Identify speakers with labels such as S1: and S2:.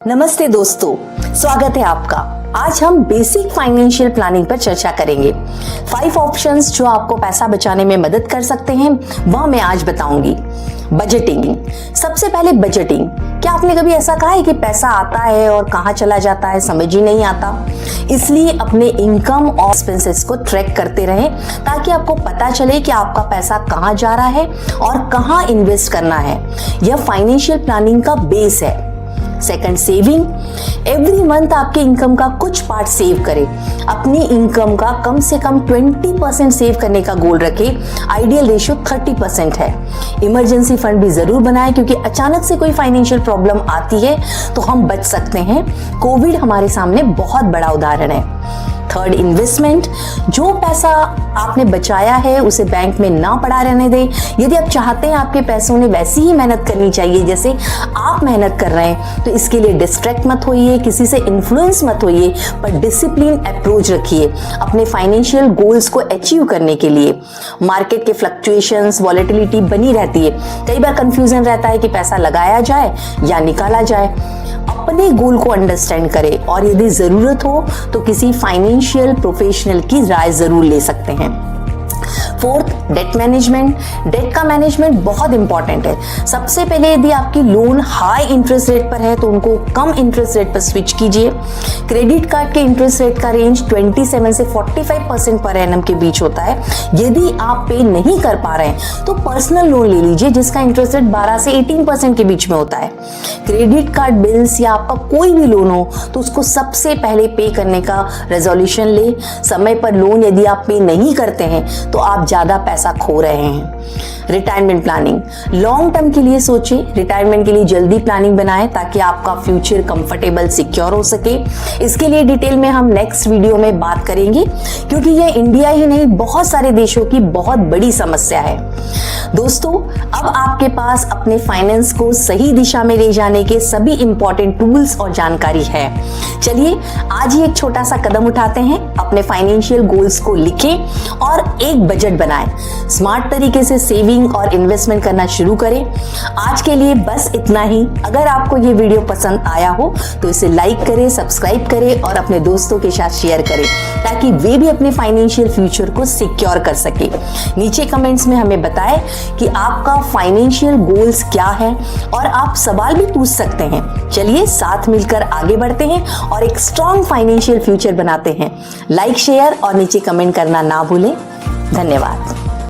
S1: नमस्ते दोस्तों, स्वागत है आपका। आज हम बेसिक फाइनेंशियल प्लानिंग पर चर्चा करेंगे। 5 ऑप्शंस जो आपको पैसा बचाने में मदद कर सकते हैं वह मैं आज बताऊंगी। बजटिंग। सबसे पहले बजटिंग। क्या आपने कभी ऐसा कहा है कि पैसा आता है और कहाँ चला जाता है समझ ही नहीं आता? इसलिए अपने इनकम और एक्सपेंसेस को ट्रैक करते रहें ताकि आपको पता चले कि आपका पैसा कहाँ जा रहा है और कहाँ इन्वेस्ट करना है। यह फाइनेंशियल प्लानिंग का बेस है। Second, saving. एवरी मंथ आपके इनकम का कुछ पार्ट सेव करें। अपनी इनकम का कम से कम 20% सेव करने का गोल रखें। आइडियल रेशियो 30% है। इमरजेंसी फंड भी जरूर बनाएं क्योंकि अचानक से कोई फाइनेंशियल प्रॉब्लम आती है तो हम बच सकते हैं। कोविड हमारे सामने बहुत बड़ा उदाहरण है। Third, investment. जो पैसा आपने बचाया है उसे बैंक में ना पड़ा रहने दें। यदि आप चाहते हैं आपके पैसों ने वैसी ही मेहनत करनी चाहिए जैसे आप मेहनत कर रहे हैं तो इसके लिए डिस्ट्रैक्ट मत होइए, किसी से इन्फ्लुएंस मत होइए, पर डिसिप्लिन अप्रोच रखिए अपने फाइनेंशियल गोल्स को अचीव करने के लिए। मार्केट के फ्लक्चुएशंस, वॉलेटिलिटी बनी रहती है। कई बार कंफ्यूजन रहता है कि पैसा लगाया जाए या निकाला जाए। अपने गोल को अंडरस्टैंड करें और यदि जरूरत हो तो किसी फाइनेंशियल प्रोफेशनल की राय जरूर ले सकते हैं। Fourth, debt management. डेट का मैनेजमेंट बहुत इंपॉर्टेंट है। सबसे पहले यदि आपकी लोन हाई इंटरेस्ट रेट पर है तो उनको कम इंटरेस्ट रेट पर स्विच कीजिए। क्रेडिट कार्ड के इंटरेस्ट रेट का रेंज 27 से 45% पर एनम के बीच होता है। यदि आप पे नहीं कर पा रहे हैं तो पर्सनल लोन ले लीजिए जिसका इंटरेस्ट रेट 12 से 18% के बीच में होता है। क्रेडिट कार्ड बिल्स या आपका कोई भी लोन हो तो उसको सबसे पहले पे करने का रेजोल्यूशन ले। समय पर लोन यदि आप पे नहीं करते हैं तो आप ज्यादा पैसा खो रहे हैं। Retirement planning. लॉन्ग टर्म के लिए सोचें। रिटायरमेंट के लिए जल्दी प्लानिंग बनाएं ताकि आपका फ्यूचर कंफर्टेबल सिक्योर हो सके। इसके लिए डिटेल में हम नेक्स्ट वीडियो में बात करेंगे क्योंकि यह इंडिया ही नहीं बहुत सारे देशों की बहुत बड़ी समस्या है। दोस्तों, अब आपके पास अपने फाइनेंस को सही दिशा में ले जाने के सभी इंपॉर्टेंट टूल्स और जानकारी है। चलिए आज ही एक छोटा सा कदम उठाते हैं। अपने फाइनेंशियल गोल्स को लिखें और एक बजट बनाएं। स्मार्ट तरीके से सेविंग और इन्वेस्टमेंट करना शुरू करें। आज के लिए बस इतना ही। अगर आपको ये वीडियो पसंद आया हो तो इसे लाइक करें, सब्सक्राइब करें और अपने दोस्तों के साथ शेयर करें ताकि वे भी अपने फाइनेंशियल फ्यूचर को सिक्योर कर सके। नीचे कमेंट्स में हमें बताएं कि आपका फाइनेंशियल गोल्स क्या है और आप सवाल भी पूछ सकते हैं। चलिए साथ मिलकर आगे बढ़ते हैं और एक स्ट्रॉन्ग फाइनेंशियल फ्यूचर बनाते हैं। लाइक, शेयर और नीचे कमेंट करना ना भूलें। धन्यवाद।